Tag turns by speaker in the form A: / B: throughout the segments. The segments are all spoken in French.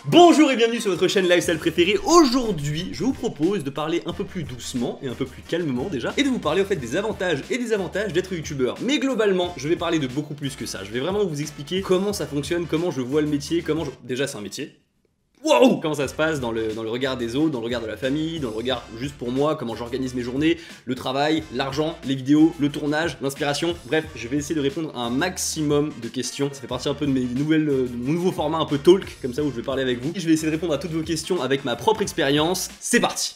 A: Bonjour et bienvenue sur votre chaîne lifestyle préférée. Aujourd'hui, je vous propose de parler un peu plus doucement et un peu plus calmement déjà, et de vous parler au fait des avantages et désavantages d'être youtubeur. Mais globalement, je vais parler de beaucoup plus que ça. Je vais vraiment vous expliquer comment ça fonctionne, comment je vois le métier, Déjà, c'est un métier. Wow! Comment ça se passe dans le regard des autres, dans le regard de la famille, dans le regard juste pour moi, comment j'organise mes journées, le travail, l'argent, les vidéos, le tournage, l'inspiration. Bref, je vais essayer de répondre à un maximum de questions. Ça fait partie un peu de mon nouveau format un peu talk, comme ça où je vais parler avec vous. Et je vais essayer de répondre à toutes vos questions avec ma propre expérience. C'est parti!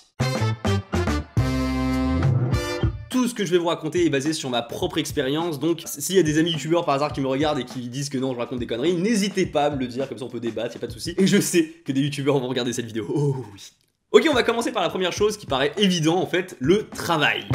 A: Tout ce que je vais vous raconter est basé sur ma propre expérience, donc s'il y a des amis youtubeurs par hasard qui me regardent et qui disent que non je raconte des conneries, n'hésitez pas à me le dire, comme ça on peut débattre, y'a pas de souci. Et je sais que des youtubeurs vont regarder cette vidéo, oh oui. Ok, on va commencer par la première chose qui paraît évident en fait, le travail.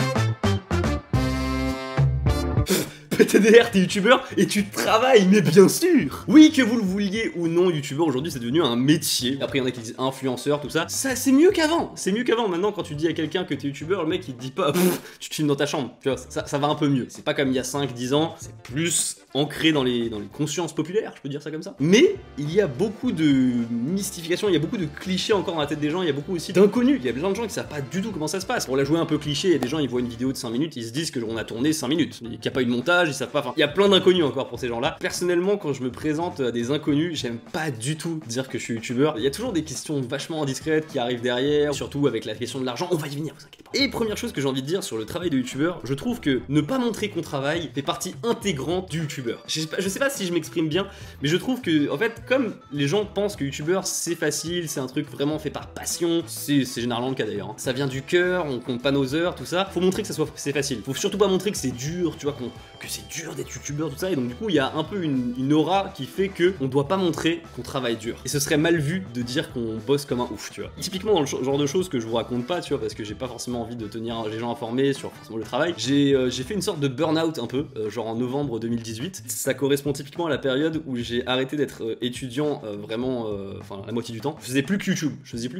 A: PTDR, t'es youtubeur et tu travailles, mais bien sûr! Oui, que vous le vouliez ou non, youtubeur aujourd'hui c'est devenu un métier. Après, il y en a qui disent influenceur, tout ça. Ça, c'est mieux qu'avant. C'est mieux qu'avant. Maintenant, quand tu dis à quelqu'un que t'es youtubeur, le mec il te dit pas, tu te filmes dans ta chambre. Tu vois, ça va un peu mieux. C'est pas comme il y a 5-10 ans, c'est plus ancré dans les consciences populaires, je peux dire ça comme ça. Mais il y a beaucoup de mystification, il y a beaucoup de clichés encore dans la tête des gens, il y a beaucoup aussi d'inconnus. Il y a plein de gens qui savent pas du tout comment ça se passe. Pour la jouer un peu cliché, il y a des gens, ils voient une vidéo de 5 minutes, ils se disent qu'on a tourné 5 minutes, qu'il n'y a pas eu de montage, ils savent pas. Enfin, il y a plein d'inconnus encore pour ces gens-là. Personnellement, quand je me présente à des inconnus, j'aime pas du tout dire que je suis youtubeur. Il y a toujours des questions vachement indiscrètes qui arrivent derrière, surtout avec la question de l'argent. On va y venir, vous inquiétez pas. Et première chose que j'ai envie de dire sur le travail de youtubeur, je trouve que ne pas montrer qu'on travaille fait partie intégrante du youtubeur. Je sais pas si je m'exprime bien, mais je trouve que, en fait, comme les gens pensent que youtubeur c'est facile, c'est un truc vraiment fait par passion, c'est généralement le cas d'ailleurs. Ça vient du cœur, on compte pas nos heures, tout ça. Faut montrer que c'est facile. Faut surtout pas montrer que c'est dur, tu vois, que c'est dur d'être youtubeur, tout ça. Et donc du coup, il y a un peu une aura qui fait que on doit pas montrer qu'on travaille dur. Et ce serait mal vu de dire qu'on bosse comme un ouf, tu vois. Typiquement dans le genre de choses que je vous raconte pas, tu vois, parce que j'ai pas forcément envie de tenir les gens informés sur forcément le travail. J'ai fait une sorte de burn-out un peu, genre en novembre 2018. Ça correspond typiquement à la période où j'ai arrêté d'être étudiant vraiment, enfin la moitié du temps. Je faisais plus que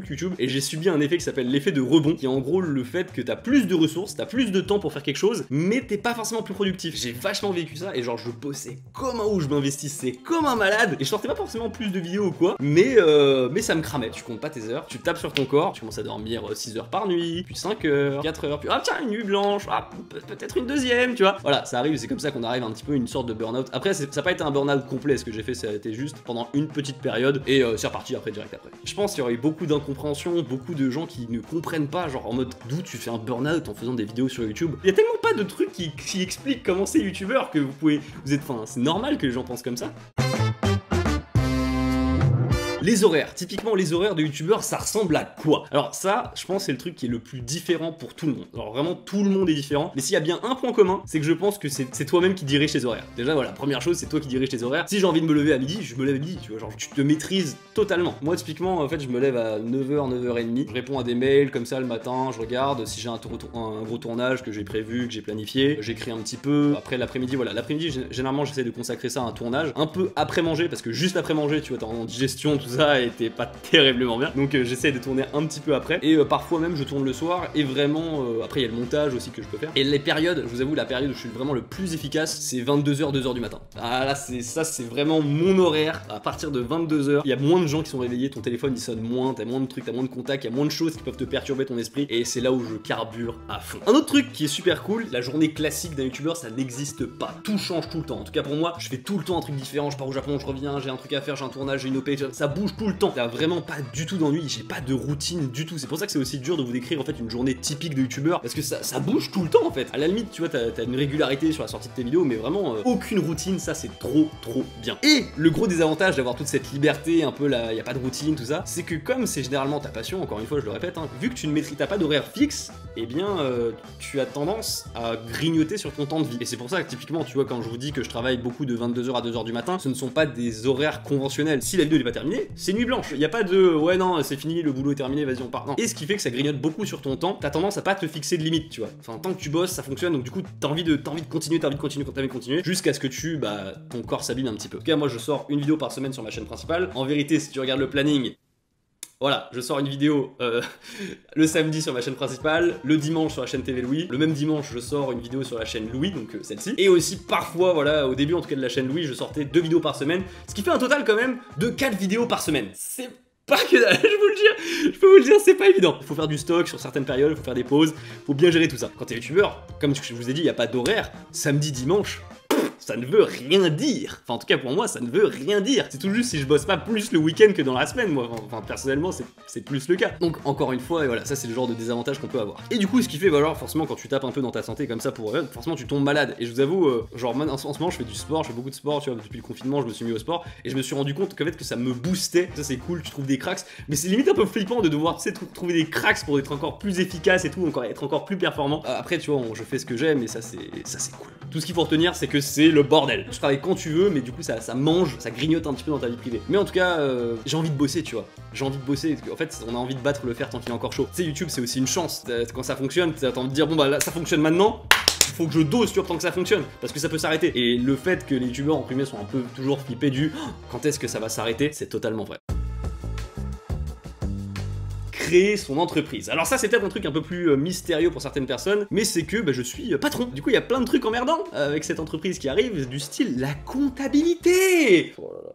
A: YouTube, et j'ai subi un effet qui s'appelle l'effet de rebond, qui est en gros le fait que t'as plus de ressources, t'as plus de temps pour faire quelque chose, mais t'es pas forcément plus productif. J'ai vachement vécu ça, et genre je bossais comme un ouf, je m'investissais comme un malade, et je sortais pas forcément plus de vidéos ou quoi, mais ça me cramait. Tu comptes pas tes heures, tu tapes sur ton corps, tu commences à dormir 6 heures par nuit, puis 5 heures, 4 heures, puis ah tiens une nuit blanche, ah peut-être une deuxième, tu vois. Voilà, ça arrive, c'est comme ça qu'on arrive un petit peu à une sorte de burn-out. Après ça n'a pas été un burn-out complet, ce que j'ai fait ça a été juste pendant une petite période, et c'est reparti après direct après. Je pense qu'il y aurait eu beaucoup d'incompréhension, beaucoup de gens qui ne comprennent pas, genre en mode d'où tu fais un burn-out en faisant des vidéos sur YouTube. Il y a tellement pas de trucs qui expliquent comment c'est youtubeur que c'est normal que les gens pensent comme ça. Les horaires, typiquement les horaires de youtubeurs, ça ressemble à quoi? Alors ça, je pense c'est le truc qui est le plus différent pour tout le monde. Alors vraiment tout le monde est différent, mais s'il y a bien un point commun, c'est que je pense que c'est toi-même qui dirige tes horaires. Déjà voilà, première chose, c'est toi qui dirige tes horaires. Si j'ai envie de me lever à midi, je me lève à midi, tu vois, genre tu te maîtrises totalement. Moi typiquement, en fait, je me lève à 9h, 9h30, je réponds à des mails comme ça le matin, je regarde si j'ai un gros tournage que j'ai prévu, que j'ai planifié, j'écris un petit peu. Après l'après-midi, voilà, l'après-midi généralement j'essaie de consacrer ça à un tournage, un peu après manger, parce que juste après manger, tu vois, t'es en digestion, tout ça, et t'es pas terriblement bien, donc j'essaie de tourner un petit peu après, et parfois même je tourne le soir, et vraiment après il y a le montage aussi que je peux faire, et les périodes, je vous avoue, la période où je suis vraiment le plus efficace, c'est 22h, 2h du matin. Ah là, c'est vraiment mon horaire. À partir de 22h, il y a moins de gens qui sont réveillés, ton téléphone il sonne moins, t'as moins de trucs, t'as moins de contacts, il y a moins de choses qui peuvent te perturber ton esprit, et c'est là où je carbure à fond. Un autre truc qui est super cool, la journée classique d'un youtubeur, ça n'existe pas. Tout change tout le temps. En tout cas pour moi, je fais tout le temps un truc différent, je pars au Japon, je reviens, j'ai un truc à faire, j'ai un tournage, j'ai une OP, ça bouge tout le temps. T'as vraiment pas du tout d'ennui, j'ai pas de routine du tout. C'est pour ça que c'est aussi dur de vous décrire en fait une journée typique de youtubeur, parce que ça bouge tout le temps en fait. À la limite, tu vois, t'as une régularité sur la sortie de tes vidéos, mais vraiment aucune routine, ça c'est trop bien. Et le gros désavantage d'avoir toute cette liberté, un peu là, y a pas de routine, tout ça, c'est que comme c'est généralement ta passion, encore une fois je le répète, hein, vu que tu ne maîtrises, t'as pas d'horaire fixe, eh bien tu as tendance à grignoter sur ton temps de vie. Et c'est pour ça que typiquement, tu vois, quand je vous dis que je travaille beaucoup de 22h à 2h du matin, ce ne sont pas des horaires conventionnels. Si la vidéo n'est pas terminée, c'est nuit blanche. Y a pas de ouais non c'est fini, le boulot est terminé, vas-y on part. Non. Et ce qui fait que ça grignote beaucoup sur ton temps, t'as tendance à pas te fixer de limite, tu vois. Enfin tant que tu bosses, ça fonctionne, donc du coup t'as envie de continuer, jusqu'à ce que ton corps s'abîme un petit peu. En tout cas moi je sors une vidéo par semaine sur ma chaîne principale. En vérité si tu regardes le planning, voilà, je sors une vidéo le samedi sur ma chaîne principale, le dimanche sur la chaîne TV Louis, le même dimanche je sors une vidéo sur la chaîne Louis, donc celle-ci, et aussi parfois, voilà, au début en tout cas de la chaîne Louis, je sortais 2 vidéos par semaine, ce qui fait un total quand même de 4 vidéos par semaine. C'est Pas que dalle, je peux vous le dire, c'est pas évident. Il faut faire du stock sur certaines périodes, il faut faire des pauses, faut bien gérer tout ça. Quand t'es youtubeur, comme je vous ai dit, il n'y a pas d'horaire, samedi, dimanche, ça ne veut rien dire. Enfin, en tout cas, pour moi, ça ne veut rien dire. C'est tout juste si je bosse pas plus le week-end que dans la semaine, moi. Enfin, personnellement, c'est plus le cas. Donc, encore une fois, et voilà, ça, c'est le genre de désavantage qu'on peut avoir. Et du coup, ce qui fait, bah, alors, forcément, quand tu tapes un peu dans ta santé comme ça pour forcément, tu tombes malade. Et je vous avoue, genre, en ce moment, je fais du sport, je fais beaucoup de sport, tu vois, depuis le confinement, je me suis mis au sport, et je me suis rendu compte qu'en fait, que ça me boostait. Ça, c'est cool, tu trouves des cracks, mais c'est limite un peu flippant de devoir, tu sais, trouver des cracks pour être encore plus efficace et tout, être encore plus performant. Après, tu vois, je fais ce que j'aime, et ça, c'est cool. Tout ce qu'il faut retenir, c'est que c'est le bordel. Tu travailles quand tu veux, mais du coup ça mange, ça grignote un petit peu dans ta vie privée. Mais en tout cas, j'ai envie de bosser, tu vois. J'ai envie de bosser. En fait, on a envie de battre le fer tant qu'il est encore chaud. Tu sais, YouTube, c'est aussi une chance. Quand ça fonctionne, t'as envie de dire, bon bah là, ça fonctionne maintenant. Faut que je dose, tu vois, tant que ça fonctionne, parce que ça peut s'arrêter. Et le fait que les youtubeurs en premier sont un peu toujours flippés du quand est-ce que ça va s'arrêter, c'est totalement vrai. Créer son entreprise. Alors ça c'est peut-être un truc un peu plus mystérieux pour certaines personnes, mais c'est que bah, je suis patron. Du coup il y a plein de trucs emmerdants avec cette entreprise qui arrive, du style la comptabilité. Oh là là.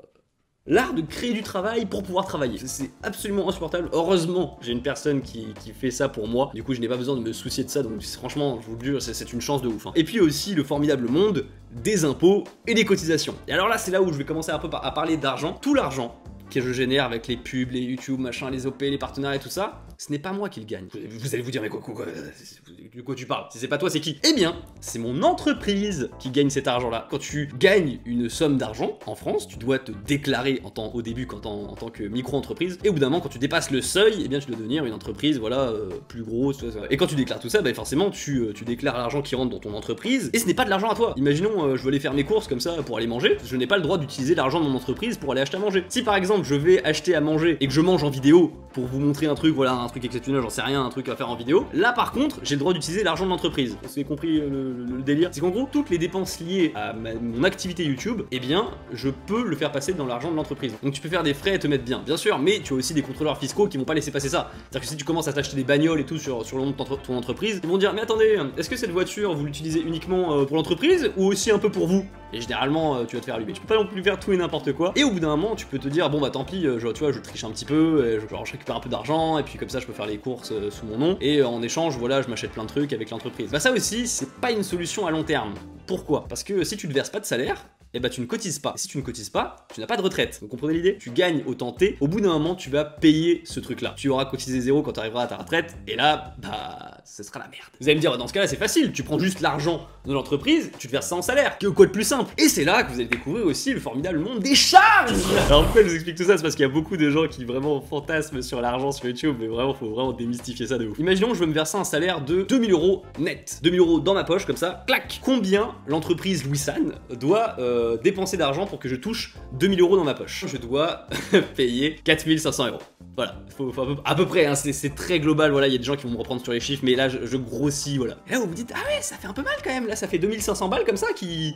A: L'art de créer du travail pour pouvoir travailler. C'est absolument insupportable. Heureusement, j'ai une personne qui fait ça pour moi. Du coup, je n'ai pas besoin de me soucier de ça. Donc, franchement, je vous le dis, c'est une chance de ouf. Hein. Et puis aussi, le formidable monde des impôts et des cotisations. Et alors là, c'est là où je vais commencer un peu à parler d'argent. Tout l'argent que je génère avec les pubs, les YouTube, machin, les OP, les partenariats et tout ça, ce n'est pas moi qui le gagne. Vous allez vous dire, mais quoi, de quoi tu parles? Si c'est pas toi, c'est qui? Eh bien, c'est mon entreprise qui gagne cet argent-là. Quand tu gagnes une somme d'argent en France, tu dois te déclarer au début en tant que micro-entreprise, et au bout d'un moment, quand tu dépasses le seuil, eh bien, tu dois devenir une entreprise, voilà, plus grosse. Et quand tu déclares tout ça, bah, forcément, tu déclares l'argent qui rentre dans ton entreprise, et ce n'est pas de l'argent à toi. Imaginons, je veux aller faire mes courses comme ça pour aller manger, je n'ai pas le droit d'utiliser l'argent de mon entreprise pour aller acheter à manger. Si par exemple, je vais acheter à manger et que je mange en vidéo pour vous montrer un truc, voilà, un truc exceptionnel, j'en sais rien, un truc à faire en vidéo, là par contre, j'ai le droit d'utiliser l'argent de l'entreprise. Vous avez compris le délire? C'est qu'en gros, toutes les dépenses liées à mon activité YouTube, eh bien, je peux le faire passer dans l'argent de l'entreprise. Donc tu peux faire des frais et te mettre bien sûr, mais tu as aussi des contrôleurs fiscaux qui vont pas laisser passer ça. C'est-à-dire que si tu commences à t'acheter des bagnoles et tout sur le nom de ton entreprise, ils vont dire, mais attendez, est-ce que cette voiture, vous l'utilisez uniquement pour l'entreprise ou aussi un peu pour vous? Et généralement, tu vas te faire allumer. Tu peux pas non plus faire tout et n'importe quoi. Et au bout d'un moment, tu peux te dire, bon bah tant pis, tu vois, je triche un petit peu, et je récupère un peu d'argent, et puis comme ça, je peux faire les courses sous mon nom. Et en échange, voilà, je m'achète plein de trucs avec l'entreprise. Bah ça aussi, c'est pas une solution à long terme. Pourquoi? Parce que si tu ne verses pas de salaire, eh bah tu ne cotises pas. Et si tu ne cotises pas, tu n'as pas de retraite. Vous comprenez l'idée? Tu gagnes autant T, au bout d'un moment, tu vas payer ce truc-là. Tu auras cotisé zéro quand tu arriveras à ta retraite, et là, bah, ce sera la merde. Vous allez me dire, dans ce cas-là, c'est facile, tu prends juste l'argent de l'entreprise, tu te verses ça en salaire. Quoi de plus simple? Et c'est là que vous allez découvrir aussi le formidable monde des charges. Alors pourquoi je vous explique tout ça? C'est parce qu'il y a beaucoup de gens qui vraiment fantasment sur l'argent sur YouTube, mais vraiment, faut vraiment démystifier ça de ouf. Imaginons que je veux me verser un salaire de 2000 € net. 2000 € dans ma poche, comme ça, clac. Combien l'entreprise Louis-San doit dépenser d'argent pour que je touche 2000 € dans ma poche? Je dois payer 4500 €. Voilà, faut à peu près, hein, c'est très global, voilà, il y a des gens qui vont me reprendre sur les chiffres, mais là je grossis, voilà. Et là vous vous dites, ah ouais, ça fait un peu mal quand même, là ça fait 2500 balles comme ça qui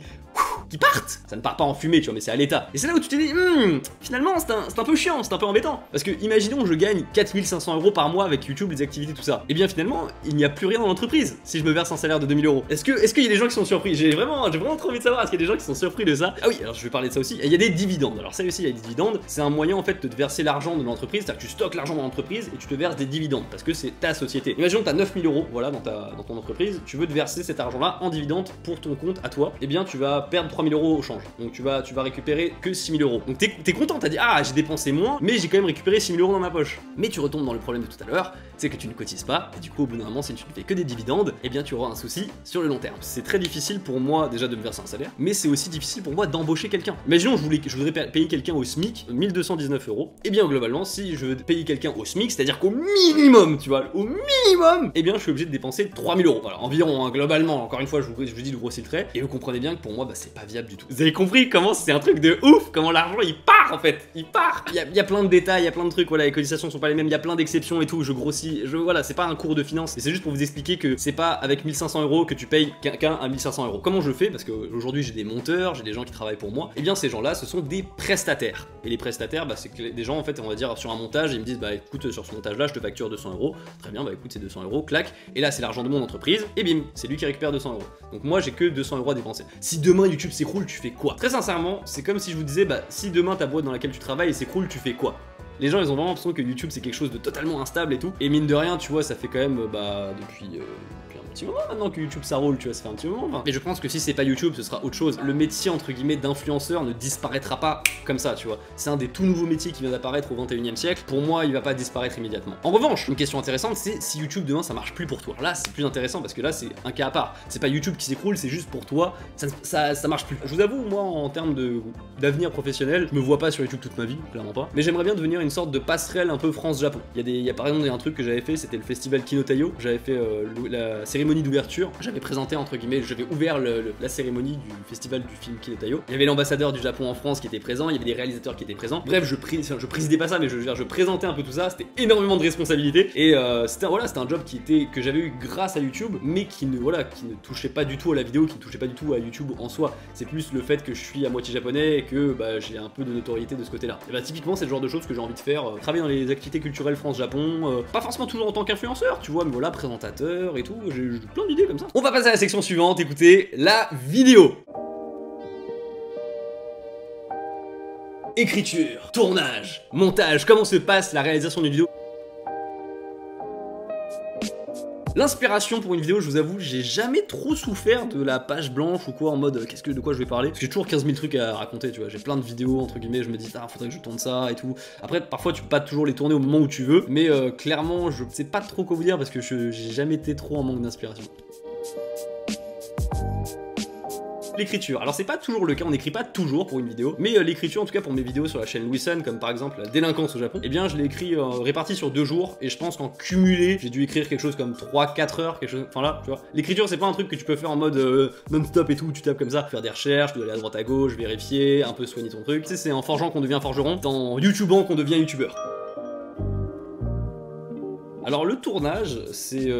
A: partent. Ça ne part pas en fumée, tu vois, mais c'est à l'état. Et c'est là où tu te dis, finalement c'est un peu chiant, c'est un peu embêtant. Parce que imaginons que je gagne 4500 € par mois avec YouTube, les activités, tout ça. Et bien finalement, il n'y a plus rien dans l'entreprise si je me verse un salaire de 2000 €. Est-ce qu'il y a des gens qui sont surpris? J'ai vraiment trop envie de savoir, est-ce qu'il y a des gens qui sont surpris de ça? Ah oui, alors je vais parler de ça aussi. Il y a des dividendes. Alors ça aussi, il y a des dividendes. C'est un moyen en fait de te verser l'argent de l'entreprise, c'est-à-dire que tu stockes l'argent dans l'entreprise et tu te verses des dividendes parce que c'est ta société. Imaginons que tu as 9000 €, voilà, dans ton entreprise, tu veux te verser cet argent-là en dividende pour ton compte à toi. Et bien tu vas perdre 3000 € au change. Donc tu vas récupérer que 6000 €. Donc t'es content, t'as dit, ah, j'ai dépensé moins, mais j'ai quand même récupéré 6000 € dans ma poche. Mais tu retombes dans le problème de tout à l'heure, c'est que tu ne cotises pas, et du coup au bout d'un moment, si tu ne fais que des dividendes, eh bien tu auras un souci sur le long terme. C'est très difficile pour moi déjà de me verser un salaire, mais c'est aussi difficile pour moi d'embaucher quelqu'un. Imaginons je voudrais payer quelqu'un au SMIC, 1219 €. Et bien globalement, si je veux payer quelqu'un au SMIC, c'est-à-dire qu'au minimum, tu vois, au minimum, eh bien je suis obligé de dépenser 3000 €. Voilà, environ, hein, globalement, encore une fois, je vous dis de grosser le trait, et vous comprenez bien que pour moi, bah, c'est pas viable du tout. Vous avez compris comment c'est un truc de ouf, comment l'argent il part en fait, il part. Il y a plein de détails, il y a plein de trucs, voilà, les cotisations sont pas les mêmes, il y a plein d'exceptions et tout, je grossis, voilà, c'est pas un cours de finance, et c'est juste pour vous expliquer que c'est pas avec 1500 € que tu payes quelqu'un à 1500 €. Comment je fais? Parce qu'aujourd'hui j'ai des monteurs, j'ai des gens qui travaillent pour moi, et bien ces gens-là, ce sont des prestataires. Et les prestataires, bah, c'est des gens en fait, on va dire sur un montage, ils me disent, bah écoute, sur ce montage-là, je te facture 200 €. Très bien, bah écoute, c'est 200 €, clac, et là c'est l'argent de mon entreprise, et bim, c'est lui qui récupère 200 €. Donc moi j'ai que 200 € à dépenser. Si demain YouTube s'écroule, tu fais quoi? Très sincèrement, c'est comme si je vous disais, bah si demain ta boîte dans laquelle tu travailles s'écroule, tu fais quoi? Les gens ils ont vraiment l'impression que YouTube c'est quelque chose de totalement instable et tout. Et mine de rien, tu vois, ça fait quand même depuis un petit moment maintenant que YouTube ça roule, tu vois, ça fait un petit moment. Enfin. Mais je pense que si c'est pas YouTube, ce sera autre chose. Le métier entre guillemets d'influenceur ne disparaîtra pas comme ça, tu vois. C'est un des tout nouveaux métiers qui vient d'apparaître au 21e siècle. Pour moi, il va pas disparaître immédiatement. En revanche, une question intéressante, c'est si YouTube demain ça marche plus pour toi. Là, c'est plus intéressant parce que là, c'est un cas à part. C'est pas YouTube qui s'écroule, c'est juste pour toi, ça marche plus. Je vous avoue, moi, en termes d'avenir professionnel, je me vois pas sur YouTube toute ma vie, clairement pas. Mais j'aimerais bien devenir une sorte de passerelle un peu France-Japon. Il y a par exemple un truc que j'avais fait, c'était le festival Kinotayo. J'avais fait la cérémonie d'ouverture. J'avais présenté entre guillemets, j'avais ouvert la cérémonie du festival du film Kinotayo. Il y avait l'ambassadeur du Japon en France qui était présent, il y avait des réalisateurs qui étaient présents. Bref, je présidais pas ça, mais je présentais un peu tout ça. C'était énormément de responsabilités et c'était un job que j'avais eu grâce à YouTube, mais qui ne touchait pas du tout à la vidéo, qui ne touchait pas du tout à YouTube en soi. C'est plus le fait que je suis à moitié japonais et que j'ai un peu de notoriété de ce côté-là. Et typiquement, c'est le genre de choses que j'ai envie de faire. Travailler dans les activités culturelles France-Japon, pas forcément toujours en tant qu'influenceur, tu vois, mais voilà, présentateur et tout. J'ai plein d'idées comme ça. On va passer à la section suivante, écoutez la vidéo. Écriture, tournage, montage, comment se passe la réalisation d'une vidéo? L'inspiration pour une vidéo, je vous avoue, j'ai jamais trop souffert de la page blanche ou quoi, en mode de quoi je vais parler. Parce que j'ai toujours 15 000 trucs à raconter, tu vois. J'ai plein de vidéos, entre guillemets, je me dis, faudrait que je tourne ça et tout. Après, parfois, tu peux pas toujours les tourner au moment où tu veux, mais clairement, je sais pas trop quoi vous dire parce que j'ai jamais été trop en manque d'inspiration. L'écriture. Alors c'est pas toujours le cas, on n'écrit pas toujours pour une vidéo, mais l'écriture en tout cas pour mes vidéos sur la chaîne Louison, comme par exemple la délinquance au Japon, eh bien je l'ai écrit réparti sur 2 jours, et je pense qu'en cumulé, j'ai dû écrire quelque chose comme 3-4 heures, quelque chose, enfin là, tu vois. L'écriture c'est pas un truc que tu peux faire en mode non-stop et tout, tu tapes comme ça, faire des recherches, tu dois aller à droite à gauche, vérifier, un peu soigner ton truc. Tu sais, c'est en forgeant qu'on devient forgeron, c'est en YouTubant qu'on devient YouTubeur. Alors le tournage, c'est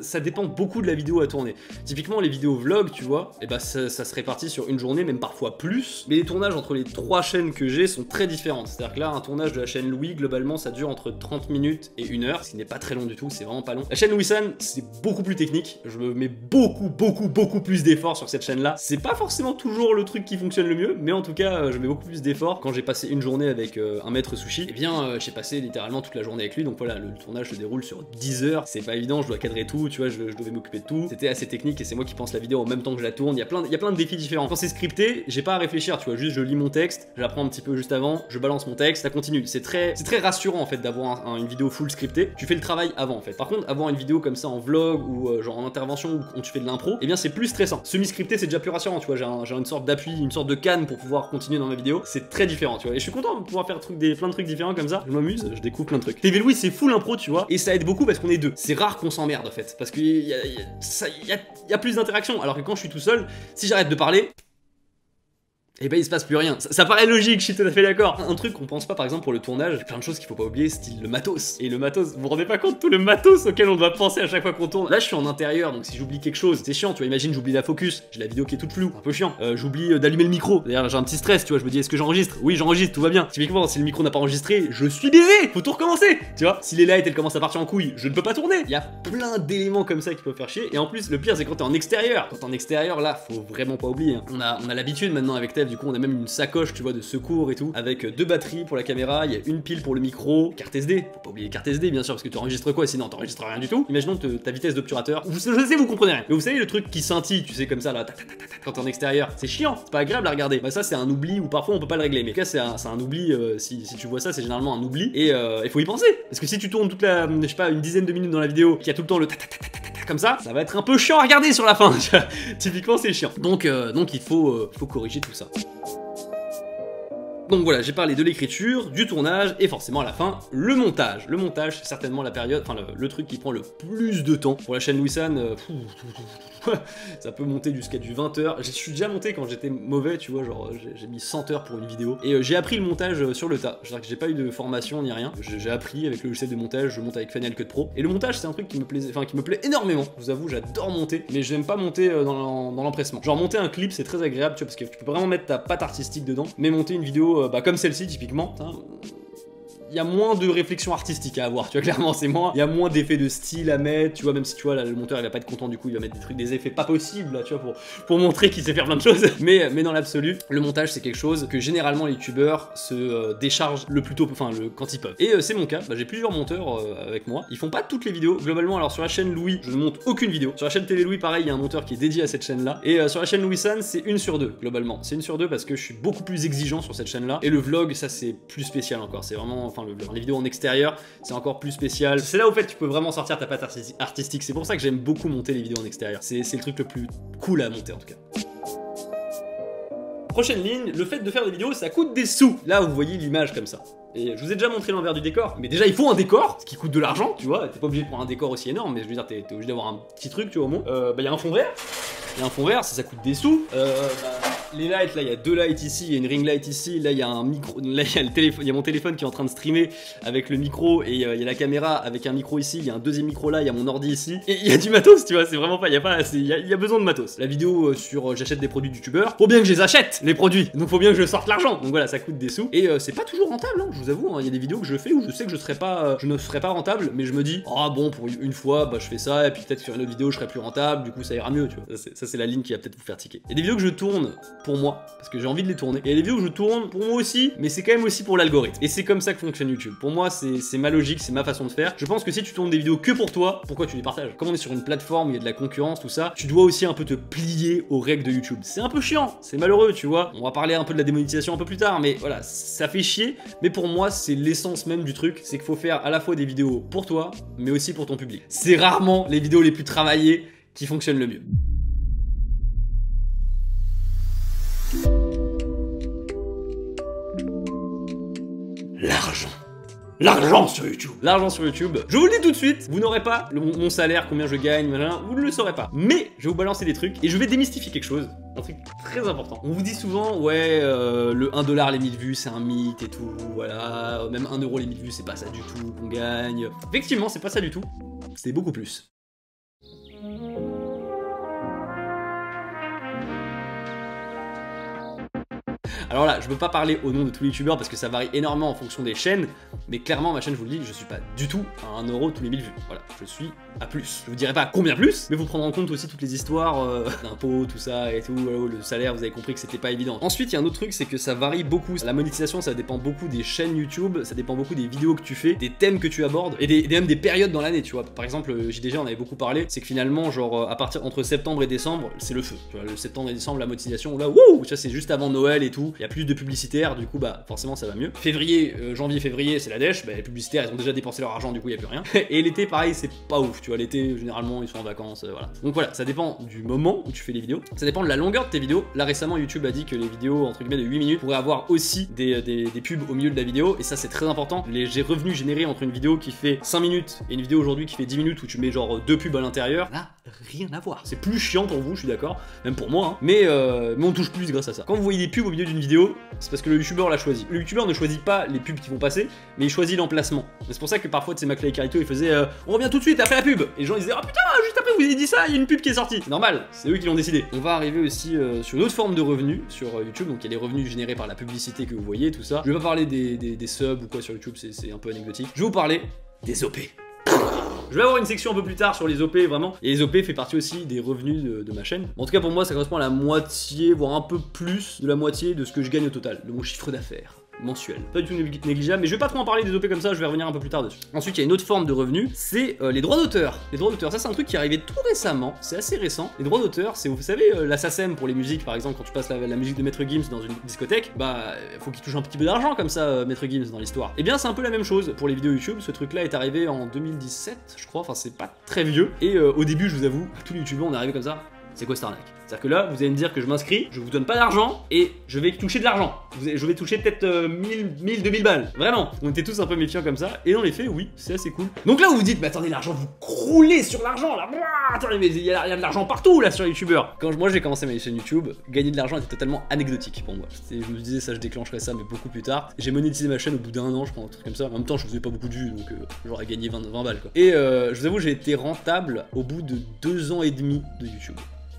A: ça dépend beaucoup de la vidéo à tourner. Typiquement les vidéos vlog, tu vois, et ça se répartit sur une journée, même parfois plus. Mais les tournages entre les 3 chaînes que j'ai sont très différentes. C'est-à-dire que là, un tournage de la chaîne Louis, globalement, ça dure entre 30 minutes et 1 heure, ce qui n'est pas très long du tout, c'est vraiment pas long. La chaîne Louis-san, c'est beaucoup plus technique. Je me mets beaucoup plus d'efforts sur cette chaîne-là. C'est pas forcément toujours le truc qui fonctionne le mieux, mais en tout cas, je mets beaucoup plus d'efforts. Quand j'ai passé une journée avec un maître sushi, eh bien, j'ai passé littéralement toute la journée avec lui. Donc voilà, le tournage se déroule sur 10 heures, c'est pas évident, je dois cadrer tout, tu vois, je devais m'occuper de tout. C'était assez technique et c'est moi qui pense la vidéo en même temps que je la tourne. Il y a plein de défis différents. Quand c'est scripté, j'ai pas à réfléchir, tu vois, juste je lis mon texte, j'apprends un petit peu juste avant, je balance mon texte, ça continue. C'est très rassurant en fait d'avoir une vidéo full scriptée. Tu fais le travail avant en fait. Par contre, avoir une vidéo comme ça en vlog ou genre en intervention où tu fais de l'impro, eh bien c'est plus stressant. Semi-scripté, c'est déjà plus rassurant, tu vois, j'ai une sorte d'appui, une sorte de canne pour pouvoir continuer dans ma vidéo. C'est très différent, tu vois. Et je suis content de pouvoir faire plein de trucs différents comme ça. Je m'amuse, je découvre plein de trucs. TV Louis, c'est full impro, tu vois, et ça aide beaucoup parce qu'on est deux. C'est rare qu'on s'emmerde en fait, parce qu'il y a plus d'interaction, alors que quand je suis tout seul, si j'arrête de parler, et il se passe plus rien. Ça paraît logique, je suis tout à fait d'accord. Un truc qu'on pense pas par exemple pour le tournage, il y a plein de choses qu'il faut pas oublier, style le matos. Et le matos, vous vous rendez pas compte tout le matos auquel on doit penser à chaque fois qu'on tourne. Là je suis en intérieur, donc si j'oublie quelque chose, c'est chiant, tu vois, imagine j'oublie la focus, j'ai la vidéo qui est toute floue, un peu chiant. J'oublie d'allumer le micro, d'ailleurs j'ai un petit stress, tu vois, je me dis est-ce que j'enregistre? Oui j'enregistre, tout va bien. Typiquement si le micro n'a pas enregistré, je suis baisé, faut tout recommencer, tu vois. Si les lights elles commencent à partir en couille, je ne peux pas tourner. Il y a plein d'éléments comme ça qui peuvent faire chier, et en plus le pire c'est quand t'es en extérieur. Quand t'es en extérieur là, faut vraiment pas oublier, hein. On a l'habitude maintenant avec Tev, du coup on a même une sacoche, tu vois, de secours et tout, avec 2 batteries pour la caméra, il y a une pile pour le micro, carte SD, faut pas oublier carte SD bien sûr, parce que tu enregistres quoi, sinon t'enregistres rien du tout. Imaginons ta vitesse d'obturateur, je sais vous comprenez rien, mais vous savez le truc qui scintille, tu sais, comme ça là, quand t'es en extérieur, c'est chiant, c'est pas agréable à regarder. Bah ça c'est un oubli, ou parfois on peut pas le régler, mais en tout cas c'est un oubli, si tu vois ça c'est généralement un oubli, et il faut y penser, parce que si tu tournes toute la, je sais pas, une dizaine de minutes dans la vidéo, qu'il y a tout le temps le comme ça va être un peu chiant à regarder sur la fin. Typiquement c'est chiant, donc il faut corriger tout ça. Donc voilà, j'ai parlé de l'écriture, du tournage et forcément à la fin, le montage. Le montage, c'est certainement la période, enfin le truc qui prend le plus de temps. Pour la chaîne Louis-san, ça peut monter jusqu'à du 20 heures. Je suis déjà monté quand j'étais mauvais, tu vois, genre j'ai mis 100 heures pour une vidéo. Et j'ai appris le montage sur le tas. C'est-à-dire que j'ai pas eu de formation ni rien. J'ai appris avec le logiciel de montage, je monte avec Final Cut Pro. Et le montage, c'est un truc qui me plaisait, enfin qui me plaît énormément. Je vous avoue, j'adore monter, mais j'aime pas monter dans l'empressement. Genre monter un clip, c'est très agréable, tu vois, parce que tu peux vraiment mettre ta patte artistique dedans. Mais monter une vidéo, comme celle-ci typiquement, il y a moins de réflexion artistique à avoir, tu vois, clairement, c'est moins, il y a moins d'effets de style à mettre, tu vois, même si tu vois, là, le monteur, il va pas être content, du coup, il va mettre des trucs, des effets pas possibles, là, tu vois, pour montrer qu'il sait faire plein de choses, mais dans l'absolu, le montage, c'est quelque chose que généralement les youtubeurs se déchargent le plus tôt, enfin, quand ils peuvent. Et c'est mon cas, bah, j'ai plusieurs monteurs avec moi, ils font pas toutes les vidéos, globalement, alors sur la chaîne Louis, je ne monte aucune vidéo, sur la chaîne Télé Louis, pareil, il y a un monteur qui est dédié à cette chaîne-là, et sur la chaîne Louis San, c'est 1 sur 2, globalement, c'est 1 sur 2 parce que je suis beaucoup plus exigeant sur cette chaîne-là, et le vlog, ça, c'est plus spécial encore, c'est vraiment, enfin, les vidéos en extérieur, c'est encore plus spécial, c'est là où, en fait, tu peux vraiment sortir ta patte artistique, c'est pour ça que j'aime beaucoup monter les vidéos en extérieur, c'est le truc le plus cool à monter, en tout cas. Prochaine ligne, le fait de faire des vidéos, ça coûte des sous. Là, vous voyez l'image comme ça. Et je vous ai déjà montré l'envers du décor, mais déjà il faut un décor, ce qui coûte de l'argent, tu vois, t'es pas obligé de prendre un décor aussi énorme, mais je veux dire, t'es obligé d'avoir un petit truc, tu vois, au moins. Bah, y a un fond vert, ça coûte des sous. Les lights, là, il y a 2 lights ici, il y a une ring light ici, là, il y a un micro, là, il y a mon téléphone qui est en train de streamer avec le micro, et il y a la caméra avec un micro ici, il y a un deuxième micro là, il y a mon ordi ici, et il y a du matos, tu vois, c'est vraiment pas, il y a besoin de matos. La vidéo sur j'achète des produits de youtubeurs, faut bien que je les achète, les produits, donc faut bien que je sorte l'argent, donc voilà, ça coûte des sous, et c'est pas toujours rentable, hein, je vous avoue, hein, il y a des vidéos que je fais où je sais que je ne serai pas rentable, mais je me dis, ah bon, pour une fois, bah je fais ça, et puis peut-être sur une autre vidéo je serai plus rentable, du coup ça ira mieux, tu vois, ça c'est la ligne qui va peut-être vous faire tiquer. Il y a des vidéos que je tourne pour moi, parce que j'ai envie de les tourner. Et il y a des vidéos que je tourne pour moi aussi, mais c'est quand même aussi pour l'algorithme. Et c'est comme ça que fonctionne YouTube. Pour moi, c'est ma logique, c'est ma façon de faire. Je pense que si tu tournes des vidéos que pour toi, pourquoi tu les partages? Comme on est sur une plateforme où il y a de la concurrence, tout ça, tu dois aussi un peu te plier aux règles de YouTube. C'est un peu chiant, c'est malheureux, tu vois. On va parler un peu de la démonétisation un peu plus tard, mais voilà, ça fait chier. Mais pour moi, c'est l'essence même du truc, c'est qu'il faut faire à la fois des vidéos pour toi, mais aussi pour ton public. C'est rarement les vidéos les plus travaillées qui fonctionnent le mieux. L'argent. L'argent sur YouTube. L'argent sur YouTube. Je vous le dis tout de suite, vous n'aurez pas mon salaire, combien je gagne, machin, vous ne le saurez pas. Mais je vais vous balancer des trucs et je vais démystifier quelque chose. Un truc très important. On vous dit souvent, ouais, le 1$ les 1000 vues, c'est un mythe et tout, voilà. Même 1€ les 1000 vues, c'est pas ça du tout qu'on gagne. Effectivement, c'est pas ça du tout. C'est beaucoup plus. Alors là, je veux pas parler au nom de tous les youtubeurs parce que ça varie énormément en fonction des chaînes, mais clairement ma chaîne, je vous le dis, je suis pas du tout à 1€ tous les 1000 vues. Voilà, je suis à plus. Je vous dirai pas combien plus, mais vous prendrez en compte aussi toutes les histoires d'impôts, tout ça et tout, le salaire, vous avez compris que c'était pas évident. Ensuite, il y a un autre truc, c'est que ça varie beaucoup. La monétisation, ça dépend beaucoup des chaînes YouTube, ça dépend beaucoup des vidéos que tu fais, des thèmes que tu abordes et même des périodes dans l'année, tu vois. Par exemple, JDG, on avait beaucoup parlé, c'est que finalement, genre à partir entre septembre et décembre, c'est le feu. Tu vois, le septembre et décembre, la monétisation, là, wouh, ça c'est juste avant Noël et tout. Il y a plus de publicitaires, du coup, bah forcément ça va mieux. Février, janvier, février, c'est la dèche, bah les publicitaires, ils ont déjà dépensé leur argent, du coup il y a plus rien. Et l'été, pareil, c'est pas ouf, tu vois. L'été, généralement, ils sont en vacances, voilà. Donc voilà, ça dépend du moment où tu fais les vidéos, ça dépend de la longueur de tes vidéos. Là récemment, YouTube a dit que les vidéos entre guillemets de 8 minutes pourraient avoir aussi des pubs au milieu de la vidéo, et ça c'est très important. Les revenus générés entre une vidéo qui fait 5 minutes et une vidéo aujourd'hui qui fait 10 minutes où tu mets genre 2 pubs à l'intérieur, là, rien à voir. C'est plus chiant pour vous, je suis d'accord, même pour moi, hein. Mais on touche plus grâce à ça. Quand vous voyez des pubs au milieu d'une vidéo, c'est parce que le youtubeur l'a choisi. Le youtubeur ne choisit pas les pubs qui vont passer, mais il choisit l'emplacement. C'est pour ça que parfois, tu sais, Maclay et Carito, ils faisaient on revient tout de suite après la pub. Et les gens ils disaient oh putain, juste après vous avez dit ça, il y a une pub qui est sortie. C'est normal, c'est eux qui l'ont décidé. On va arriver aussi sur une autre forme de revenus sur YouTube, donc il y a les revenus générés par la publicité que vous voyez, tout ça. Je vais pas parler des subs ou quoi sur YouTube, c'est un peu anecdotique. Je vais vous parler des OP. Je vais avoir une section un peu plus tard sur les OP, vraiment. Et les OP fait partie aussi des revenus de ma chaîne. En tout cas, pour moi, ça correspond à la moitié, voire un peu plus de la moitié de ce que je gagne au total, de mon chiffre d'affaires mensuel. Pas du tout négligeable, mais je vais pas trop en parler des OP comme ça, je vais revenir un peu plus tard dessus. Ensuite, il y a une autre forme de revenu, c'est les droits d'auteur. Les droits d'auteur, ça c'est un truc qui est arrivé tout récemment, c'est assez récent. Les droits d'auteur, c'est, vous savez, la SACEM pour les musiques, par exemple, quand tu passes la musique de Maître Gims dans une discothèque, bah, faut qu'il touche un petit peu d'argent comme ça, Maître Gims, dans l'histoire. Et bien, c'est un peu la même chose pour les vidéos YouTube. Ce truc-là est arrivé en 2017, je crois, enfin, c'est pas très vieux. Et au début, je vous avoue, tous les youtubeurs, on est arrivé comme ça. C'est quoi cette arnaque? C'est-à-dire que là, vous allez me dire que je m'inscris, je vous donne pas d'argent et je vais toucher de l'argent. Je vais toucher peut-être 1000, 2000 balles. Vraiment. On était tous un peu méfiants comme ça. Et dans les faits, oui, c'est assez cool. Donc là, vous vous dites, mais attendez, l'argent, vous croulez sur l'argent là. Attendez, mais il y a de l'argent partout là sur les youtubeurs. Quand moi j'ai commencé ma chaîne YouTube, gagner de l'argent était totalement anecdotique pour moi. Je me disais, ça, je déclencherais ça, mais beaucoup plus tard. J'ai monétisé ma chaîne au bout d'1 an, je crois, un truc comme ça. En même temps, je faisais pas beaucoup de vues, donc j'aurais gagné 20 balles quoi. Et je vous avoue, j'ai été rentable au bout de 2 ans et demi de YouTube.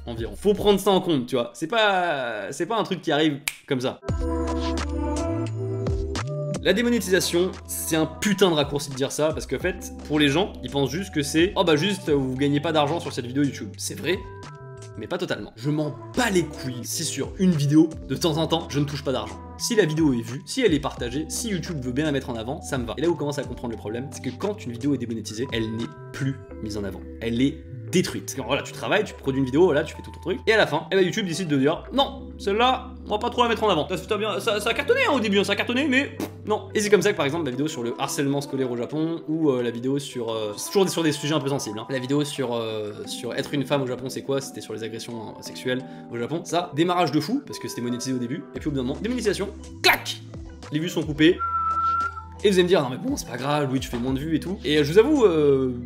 A: Environ. Faut prendre ça en compte, tu vois. C'est pas un truc qui arrive comme ça. La démonétisation, c'est un putain de raccourci de dire ça, parce qu'en fait, pour les gens, ils pensent juste que c'est « Oh bah juste, vous gagnez pas d'argent sur cette vidéo YouTube ». C'est vrai, mais pas totalement. Je m'en bats les couilles si sur une vidéo, de temps en temps, je ne touche pas d'argent. Si la vidéo est vue, si elle est partagée, si YouTube veut bien la mettre en avant, ça me va. Et là où on commence à comprendre le problème, c'est que quand une vidéo est démonétisée, elle n'est plus mise en avant. Elle est détruite. Alors voilà, tu travailles, tu produis une vidéo, voilà, tu fais tout ton truc, et à la fin, eh ben YouTube décide de dire non, celle-là, on va pas trop la mettre en avant. Ça a cartonné hein, au début, hein, ça a cartonné, mais non. Et c'est comme ça que par exemple la vidéo sur le harcèlement scolaire au Japon, ou la vidéo sur toujours sur des sujets un peu sensibles. Hein. La vidéo sur être une femme au Japon, c'est quoi? C'était sur les agressions sexuelles au Japon. Ça, démarrage de fou parce que c'était monétisé au début, et puis au bout d'un moment, démonétisation, clac, les vues sont coupées. Et vous allez me dire, non mais bon, c'est pas grave, oui, tu fais moins de vues et tout. Et je vous avoue,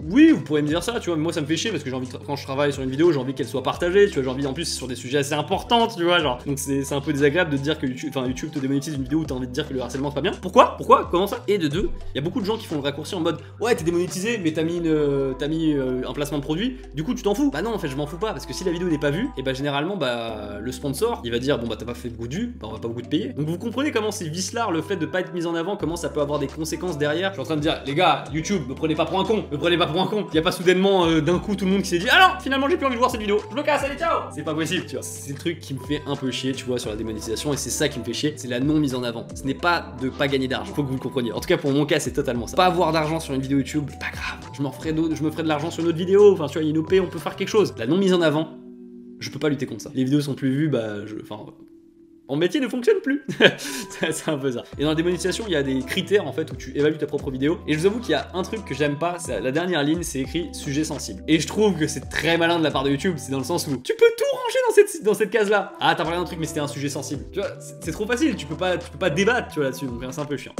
A: oui, vous pourrez me dire ça, tu vois, mais moi ça me fait chier parce que j'ai envie, quand je travaille sur une vidéo, j'ai envie qu'elle soit partagée, tu vois, j'ai envie en plus sur des sujets assez importants, tu vois, genre. Donc c'est un peu désagréable de te dire que YouTube te démonétise une vidéo où t'as envie de dire que le harcèlement c'est pas bien. Pourquoi? Comment ça? Et de deux, il y a beaucoup de gens qui font le raccourci en mode, ouais, t'es démonétisé, mais t'as mis un placement de produit, du coup tu t'en fous. Bah non, en fait, je m'en fous pas, parce que si la vidéo n'est pas vue, et bah généralement, bah le sponsor, il va dire, bon bah t'as pas fait beaucoup de vues, bah on va pas beaucoup te payer. Donc vous comprenez comment c'est vicelard le fait de pas être mis en avant, comment ça peut avoir des conséquences derrière. Je suis en train de dire, les gars, YouTube, me prenez pas pour un con, me prenez pas pour un con. Y a pas soudainement d'un coup tout le monde qui s'est dit, ah non, finalement j'ai plus envie de voir cette vidéo, je me casse, allez ciao. C'est pas possible, tu vois. C'est le truc qui me fait un peu chier, tu vois, sur la démonétisation, et c'est ça qui me fait chier, c'est la non mise en avant. Ce n'est pas de pas gagner d'argent, faut que vous le compreniez. En tout cas pour mon cas, c'est totalement ça. Pas avoir d'argent sur une vidéo YouTube, c'est pas grave. Je me ferai de l'argent sur une autre vidéo. Enfin, tu vois, une OP, on peut faire quelque chose. La non mise en avant, je peux pas lutter contre ça. Les vidéos sont plus vues, bah mon métier ne fonctionne plus. C'est un peu ça. Et dans la démonétisation, il y a des critères en fait où tu évalues ta propre vidéo. Et je vous avoue qu'il y a un truc que j'aime pas, c'est la dernière ligne, c'est écrit sujet sensible. Et je trouve que c'est très malin de la part de YouTube, c'est dans le sens où tu peux tout ranger dans cette case-là. Ah, t'as parlé d'un truc, mais c'était un sujet sensible. Tu vois, c'est trop facile, tu peux pas débattre, tu vois, là-dessus. Donc c'est un peu chiant.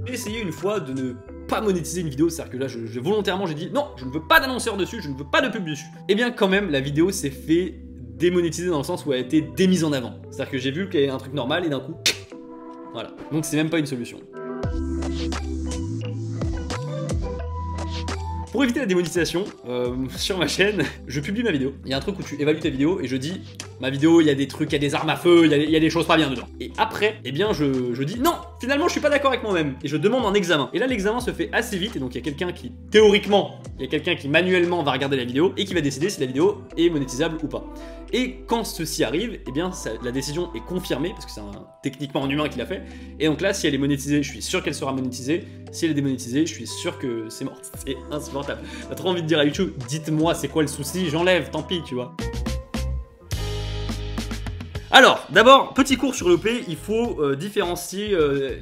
A: J'ai essayé une fois de ne pas monétiser une vidéo, c'est-à-dire que là, volontairement, j'ai dit non, je ne veux pas d'annonceur dessus, je ne veux pas de pub dessus. Et bien quand même, la vidéo s'est fait démonétiser dans le sens où elle a été démise en avant. C'est-à-dire que j'ai vu qu'il y avait un truc normal et d'un coup, voilà. Donc c'est même pas une solution. Pour éviter la démonétisation, sur ma chaîne, je publie ma vidéo. Il y a un truc où tu évalues ta vidéo et je dis, ma vidéo, il y a des trucs, il y a des armes à feu, il y a des choses pas bien dedans. Et après, eh bien, je dis, non, finalement, je suis pas d'accord avec moi-même. Et je demande un examen. Et là, l'examen se fait assez vite. Et donc, il y a quelqu'un qui, théoriquement, manuellement va regarder la vidéo et qui va décider si la vidéo est monétisable ou pas. Et quand ceci arrive, eh bien, la décision est confirmée, parce que c'est techniquement un humain qui l'a fait. Et donc là, si elle est monétisée, je suis sûr qu'elle sera monétisée. Si elle est démonétisée, je suis sûr que c'est mort. C'est insupportable. T'as trop envie de dire à YouTube, dites-moi c'est quoi le souci, j'enlève, tant pis, tu vois. Alors, d'abord, petit cours sur l'OP, il faut différencier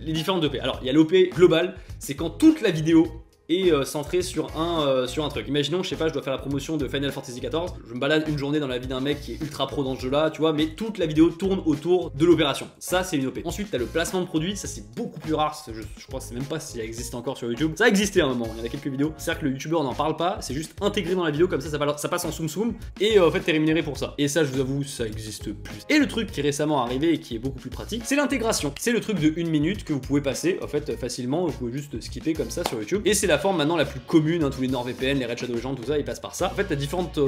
A: les différentes OP. Alors, il y a l'OP global, c'est quand toute la vidéo est centrée sur un truc. Imaginons, je sais pas, je dois faire la promotion de Final Fantasy XIV, je me balade une journée dans la vie d'un mec qui est ultra pro dans ce jeu-là, tu vois, mais toute la vidéo tourne autour de l'opération. Ça, c'est une OP. Ensuite, t'as le placement de produit, ça c'est beaucoup plus rare, je crois que c'est même pas si ça existe encore sur YouTube. Ça existait à un moment, il y en a quelques vidéos. C'est-à-dire que le youtubeur n'en parle pas, c'est juste intégré dans la vidéo, comme ça passe en soum et en fait t'es rémunéré pour ça. Et ça, je vous avoue, ça existe plus. Et le truc qui est récemment arrivé et qui est beaucoup plus pratique, c'est l'intégration. C'est le truc de 1 minute que vous pouvez passer, en fait, facilement, vous pouvez juste skipper comme ça sur YouTube. Et c'est la forme maintenant la plus commune, hein, tous les NordVPN, les Red Shadow Legends, tout ça, ils passent par ça. En fait, t'as différentes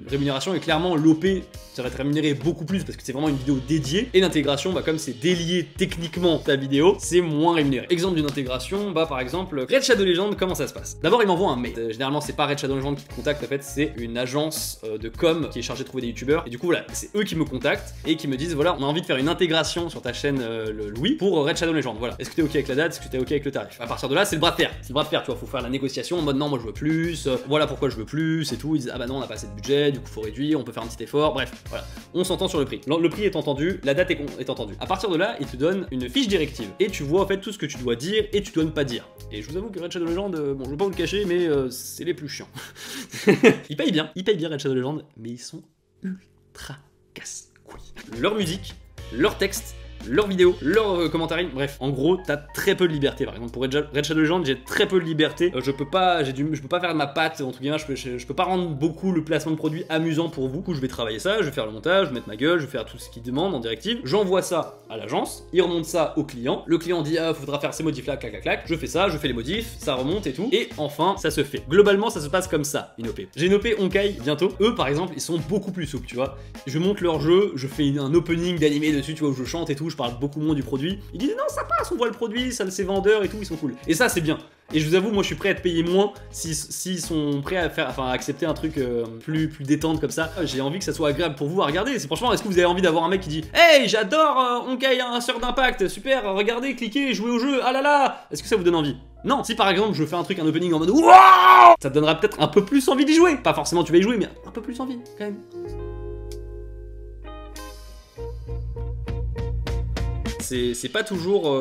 A: rémunérations et clairement l'OP, ça va te rémunérer beaucoup plus parce que c'est vraiment une vidéo dédiée. Et l'intégration, comme c'est délié techniquement ta vidéo, c'est moins rémunéré. Exemple d'une intégration, par exemple, Red Shadow Legends, comment ça se passe? D'abord, il m'envoie un mail. Généralement, c'est pas Red Shadow Legends qui te contacte, en fait, c'est une agence de com qui est chargée de trouver des youtubeurs. Et du coup, voilà, c'est eux qui me contactent et qui me disent, voilà, on a envie de faire une intégration sur ta chaîne Louis pour Red Shadow Legends. Voilà. Est-ce que t'es ok avec la date? Est-ce que t'es ok avec le tarif? À partir de là, c'est le bras de fer. C'est le bras de fer, tu vois, faut faire la négociation en mode non, moi je veux plus, voilà pourquoi je veux plus et tout. Ils disent ah bah non, on n'a pas assez de budget, du coup faut réduire, on peut faire un petit effort, bref, voilà. On s'entend sur le prix. Le prix est entendu, la date est entendue. À partir de là, ils te donnent une fiche directive et tu vois en fait tout ce que tu dois dire et tu dois ne pas dire. Et je vous avoue que Red Shadow Legends, bon je veux pas vous le cacher, mais c'est les plus chiants. Ils payent bien Red Shadow Legends, mais ils sont ultra casse-couilles. Leur musique, leur texte, leurs vidéos, leurs commentaires, bref, en gros, t'as très peu de liberté. Par exemple, pour Red Shadow Legends, j'ai très peu de liberté. Je peux pas faire de ma patte, entre guillemets, je peux pas rendre beaucoup le placement de produit amusant pour vous. Du coup, je vais travailler ça, je vais faire le montage, je vais mettre ma gueule, je vais faire tout ce qu'il demande en directive. J'envoie ça à l'agence, il remonte ça au client. Le client dit, ah, faudra faire ces modifs là, clac, clac, clac. Je fais ça, je fais les modifs, ça remonte et tout. Et enfin, ça se fait. Globalement, ça se passe comme ça, une OP. J'ai une OP Honkai bientôt. Eux, par exemple, ils sont beaucoup plus souples, tu vois. Je monte leur jeu, je fais un opening d'animé dessus, tu vois, où je chante et tout, je parle beaucoup moins du produit. Ils disent, non, ça passe, on voit le produit, ça c'est vendeur et tout, ils sont cool. Et ça, c'est bien. Et je vous avoue, moi je suis prêt à te payer moins s'ils sont prêts à faire, enfin à accepter un truc plus détente comme ça. J'ai envie que ça soit agréable pour vous à regarder. C'est franchement, est-ce que vous avez envie d'avoir un mec qui dit hey, j'adore Honkai, un sœur d'impact, super, regardez, cliquez, jouez au jeu, ah là là. Est-ce que ça vous donne envie? Non. Si par exemple je fais un truc, un opening en mode waouh, ça te donnera peut-être un peu plus envie d'y jouer. Pas forcément tu vas y jouer, mais un peu plus envie quand même. C'est pas toujours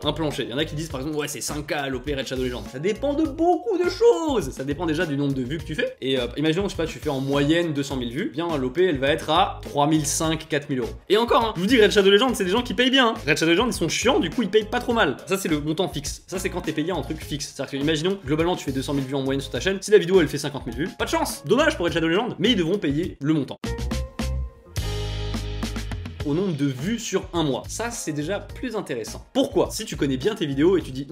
A: un plancher. Il y en a qui disent par exemple ouais c'est 5K l'OP Red Shadow Legends. Ça dépend de beaucoup de choses. Ça dépend déjà du nombre de vues que tu fais. Et imaginons je sais pas tu fais en moyenne 200 000 vues. Bien l'OP elle va être à 3500, 4000 euros. Et encore hein, je vous dis Red Shadow Legends c'est des gens qui payent bien. Hein. Red Shadow Legends ils sont chiants du coup ils payent pas trop mal. Ça c'est le montant fixe. Ça c'est quand t'es payé un truc fixe. C'est-à-dire que imaginons globalement tu fais 200 000 vues en moyenne sur ta chaîne. Si la vidéo elle fait 50 000 vues, pas de chance. Dommage pour Red Shadow Legends. Mais ils devront payer le montant au nombre de vues sur un mois. Ça, c'est déjà plus intéressant. Pourquoi? Si tu connais bien tes vidéos et tu dis,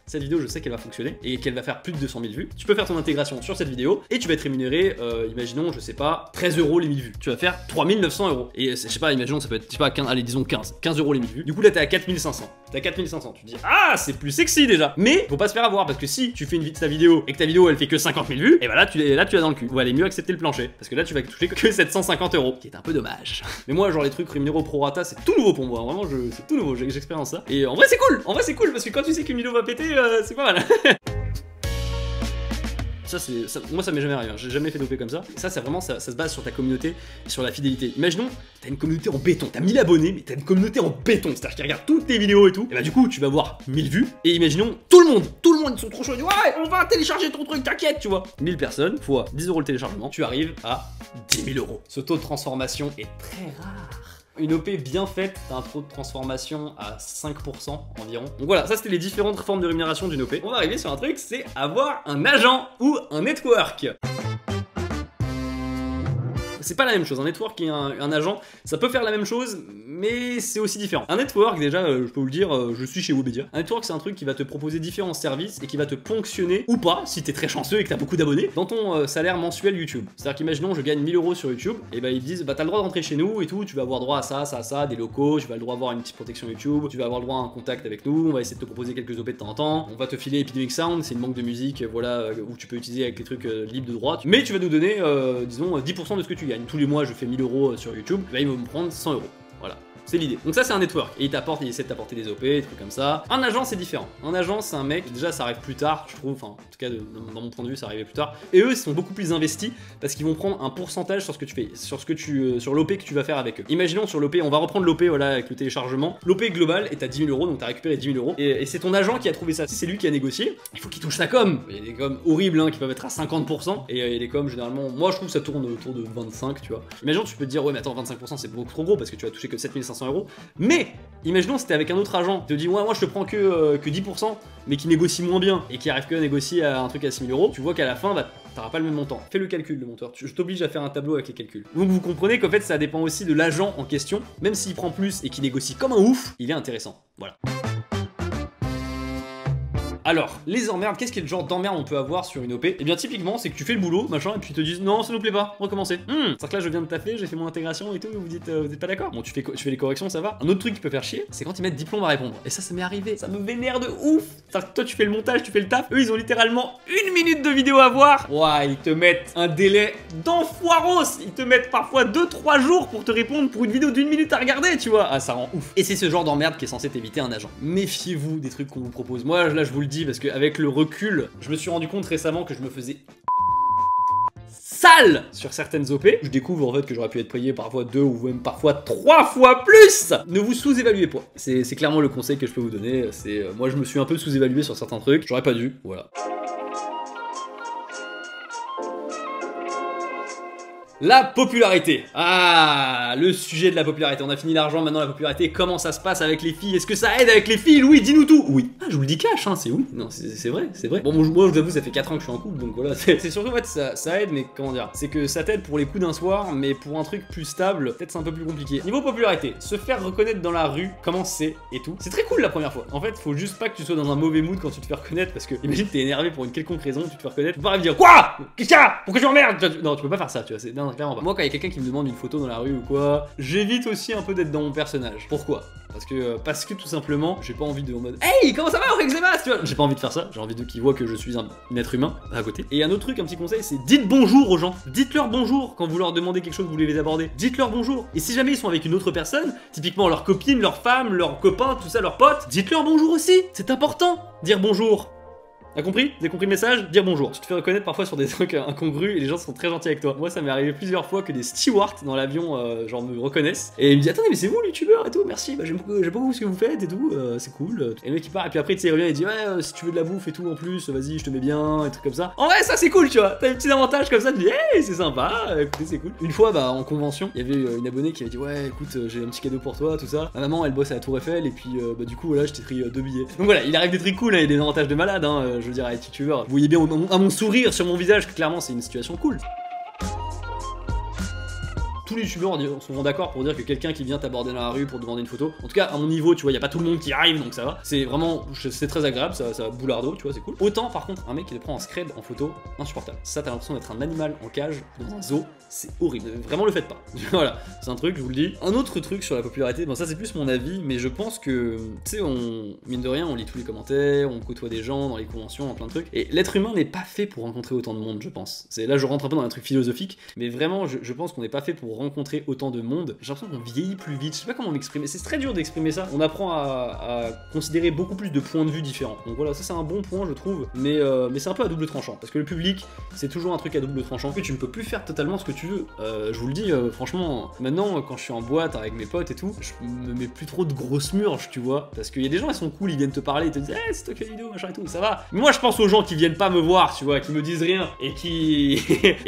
A: cette vidéo, je sais qu'elle va fonctionner et qu'elle va faire plus de 200 000 vues, tu peux faire ton intégration sur cette vidéo et tu vas être rémunéré, imaginons, je sais pas, 13 euros les 1000 vues. Tu vas faire 3900 euros. Et je sais pas, imaginons, ça peut être, je sais pas, 15, allez, disons 15 euros les 1000 vues. Du coup, là, t'es à 4500. T'es à 4500. Tu te dis, ah, c'est plus sexy déjà. Mais faut pas se faire avoir parce que si tu fais ta vidéo et que ta vidéo elle fait que 50 000 vues, et bah là, tu l'as dans le cul. On va aller mieux accepter le plancher parce que là, tu vas toucher que 750 euros, qui est un peu dommage. Mais moi, genre, les trucs rémunérés au prorata, c'est tout nouveau pour moi. Vraiment, c'est tout nouveau. J'expérience ça. Et en vrai, c'est cool. En vrai, c'est cool parce que quand tu sais qu'une vidéo va péter, c'est pas mal. Moi ça m'est jamais arrivé, j'ai jamais fait d'OP comme ça. Ça vraiment ça se base sur ta communauté et sur la fidélité. Imaginons, t'as une communauté en béton, t'as 1000 abonnés, mais t'as une communauté en béton, c'est-à-dire qu'ils regardent toutes tes vidéos et tout. Et bah du coup tu vas avoir 1000 vues. Et imaginons tout le monde ils sont trop chauds, ils disent ouais on va télécharger ton truc, t'inquiète tu vois. 1000 personnes fois 10 euros le téléchargement, tu arrives à 10 000 euros. Ce taux de transformation est très rare. Une OP bien faite, t'as un taux de transformation à 5% environ. Donc voilà, ça c'était les différentes formes de rémunération d'une OP. On va arriver sur un truc, c'est avoir un agent ou un network. C'est pas la même chose, un network et un agent, ça peut faire la même chose, mais c'est aussi différent. Un network, déjà, je peux vous le dire, je suis chez Webedia. Un network, c'est un truc qui va te proposer différents services et qui va te ponctionner, ou pas, si t'es très chanceux et que t'as beaucoup d'abonnés, dans ton salaire mensuel YouTube. C'est-à-dire qu'imaginons, je gagne 1000 euros sur YouTube, et bah ils disent, bah t'as le droit de rentrer chez nous et tout, tu vas avoir droit à ça, des locaux, tu vas le droit d'avoir une petite protection YouTube, tu vas avoir le droit à un contact avec nous, on va essayer de te proposer quelques OP de temps en temps, on va te filer Epidemic Sound, c'est une banque de musique, voilà, où tu peux utiliser avec les trucs libres de droit, mais tu vas nous donner, disons, 10% de ce que tu gagnes. Tous les mois, je fais 1000 euros sur YouTube, bah, il va me prendre 100 euros. Voilà. C'est l'idée. Donc ça c'est un network. Et il essaie de t'apporter des OP, des trucs comme ça. Un agent c'est différent. Un agent c'est un mec, déjà ça arrive plus tard, je trouve, enfin en tout cas dans mon point de vue ça arrivait plus tard. Et eux ils sont beaucoup plus investis parce qu'ils vont prendre un pourcentage sur ce que tu fais, sur l'OP que tu vas faire avec eux. Imaginons sur l'OP, on va reprendre l'OP voilà avec le téléchargement. L'OP global est à 10 000 euros, donc t'as récupéré 10 000 euros. Et c'est ton agent qui a trouvé ça. Si c'est lui qui a négocié, il faut qu'il touche sa com. Il y a des coms horribles hein, qui peuvent être à 50%. Et il y a des coms généralement, moi je trouve que ça tourne autour de 25, tu vois. Imaginons tu peux te dire ouais mais attends 25% c'est beaucoup trop gros parce que tu vas toucher que 7500 euros. Mais imaginons c'était avec un autre agent, il te dit ouais moi je te prends que 10%, mais qui négocie moins bien et qui arrive que à négocier un truc à 6 000 euros, tu vois qu'à la fin bah, t'auras pas le même montant. Fais le calcul le monteur, je t'oblige à faire un tableau avec les calculs. Donc vous comprenez qu'en fait ça dépend aussi de l'agent en question, même s'il prend plus et qu'il négocie comme un ouf, il est intéressant. Voilà. Alors, les emmerdes, qu'est-ce qu'il y a de genre d'emmerde on peut avoir sur une OP? Eh bien typiquement c'est que tu fais le boulot, machin, et puis ils te disent non ça nous plaît pas, recommencer. C'est-à-dire que là je viens de taffer, j'ai fait mon intégration et tout, et vous êtes pas d'accord? Bon tu fais les corrections, ça va. Un autre truc qui peut faire chier, c'est quand ils mettent diplôme à répondre. Et ça m'est arrivé, ça me vénère de ouf. C'est-à-dire que toi tu fais le montage, tu fais le taf, eux ils ont littéralement 1 minute de vidéo à voir. Ouah, ils te mettent un délai d'enfoiros. Ils te mettent parfois 2-3 jours pour te répondre pour une vidéo d'1 minute à regarder, tu vois. Ah ça rend ouf. Et c'est ce genre d'emmerde qui est censé t'éviter un agent. Méfiez-vous des trucs qu'on vous propose. Moi là je vous le dis parce qu'avec le recul, je me suis rendu compte récemment que je me faisais sale sur certaines OP. Je découvre en fait que j'aurais pu être payé parfois 2 ou même parfois 3 fois plus. Ne vous sous-évaluez pas. C'est clairement le conseil que je peux vous donner. C'est moi je me suis un peu sous-évalué sur certains trucs. J'aurais pas dû. Voilà. La popularité. Ah, le sujet de la popularité. On a fini l'argent, maintenant la popularité. Comment ça se passe avec les filles? Est-ce que ça aide avec les filles? Louis, dis-nous tout. Oui. Ah, je vous le dis cash, hein, c'est oui. Non, c'est vrai, c'est vrai. Bon, moi, je vous avoue, ça fait 4 ans que je suis en couple, donc voilà. C'est surtout, en fait, ça aide, mais comment dire? C'est que ça t'aide pour les coups d'un soir, mais pour un truc plus stable, peut-être c'est un peu plus compliqué. Niveau popularité, se faire reconnaître dans la rue, comment c'est et tout. C'est très cool la première fois. En fait, faut juste pas que tu sois dans un mauvais mood quand tu te fais reconnaître, parce que imagine t'es énervé pour une quelconque raison, tu te fais reconnaître, tu peux pas dire quoi? Qu'est-ce qu'il y a? Pourquoi tu m'emmerdes? Non, tu peux pas faire ça, tu vois. Non, clairement pas. Moi, quand il y a quelqu'un qui me demande une photo dans la rue ou quoi, j'évite aussi un peu d'être dans mon personnage. Pourquoi? Parce que tout simplement, j'ai pas envie de en mode hey, comment ça va, Rexemas, tu vois? J'ai pas envie de faire ça. J'ai envie de qu'ils voient que je suis un être humain à côté. Et un autre truc, un petit conseil, c'est dites bonjour aux gens. Dites-leur bonjour quand vous leur demandez quelque chose, vous voulez les aborder. Dites-leur bonjour. Et si jamais ils sont avec une autre personne, typiquement leur copine, leur femme, leur copain, tout ça, leur pote, dites-leur bonjour aussi. C'est important. Dire bonjour. T'as compris? Vous avez compris le message? Dire bonjour. Tu te fais reconnaître parfois sur des trucs incongrus et les gens sont très gentils avec toi. Moi, ça m'est arrivé plusieurs fois que des stewards dans l'avion genre me reconnaissent et ils me disent attendez mais c'est vous le youtubeur et tout, merci, bah, j'aime beaucoup ce que vous faites et tout, c'est cool. Et le mec il part et puis après tu sais il revient et il dit ouais si tu veux de la bouffe et tout en plus, vas-y je te mets bien et trucs comme ça. En vrai ça c'est cool tu vois, t'as des petits avantages comme ça, tu dis hey c'est sympa, écoutez c'est cool. Une fois bah en convention, il y avait une abonnée qui avait dit ouais écoute j'ai un petit cadeau pour toi tout ça. Ma maman elle bosse à la Tour Eiffel et puis bah du coup voilà je t'ai pris 2 billets. Donc voilà il arrive des trucs cool, hein, et des avantages de malade hein, je veux dire à être youtubeur. Vous voyez bien à mon sourire sur mon visage que clairement c'est une situation cool. Tous les youtubeurs sont d'accord pour dire que quelqu'un qui vient t'aborder dans la rue pour te demander une photo, en tout cas à mon niveau tu vois, y a pas tout le monde qui arrive donc ça va, c'est vraiment, c'est très agréable, ça boulardo, tu vois, c'est cool. Autant par contre un mec qui le prend en scred en photo, insupportable. Ça t'as l'impression d'être un animal en cage dans un zoo, c'est horrible, vraiment le faites pas. Voilà, c'est un truc, je vous le dis. Un autre truc sur la popularité, bon ça c'est plus mon avis, mais je pense que, tu sais, mine de rien, on lit tous les commentaires, on côtoie des gens dans les conventions, dans plein de trucs, et l'être humain n'est pas fait pour rencontrer autant de monde, je pense. Là je rentre un peu dans un truc philosophique, mais vraiment je pense qu'on n'est pas fait pour rencontrer autant de monde. J'ai l'impression qu'on vieillit plus vite, je sais pas comment m'exprimer, c'est très dur d'exprimer ça. On apprend à considérer beaucoup plus de points de vue différents. Donc voilà, ça c'est un bon point je trouve, mais c'est un peu à double tranchant, parce que le public c'est toujours un truc à double tranchant, que tu ne peux plus faire totalement ce que tu veux. Je vous le dis, franchement, maintenant quand je suis en boîte avec mes potes et tout, je me mets plus trop de grosses murges, tu vois, parce qu'il y a des gens ils sont cool, ils viennent te parler, ils te disent hey, c'est toi qui as la vidéo, machin et tout, ça va. Mais moi je pense aux gens qui viennent pas me voir, tu vois, qui me disent rien, et qui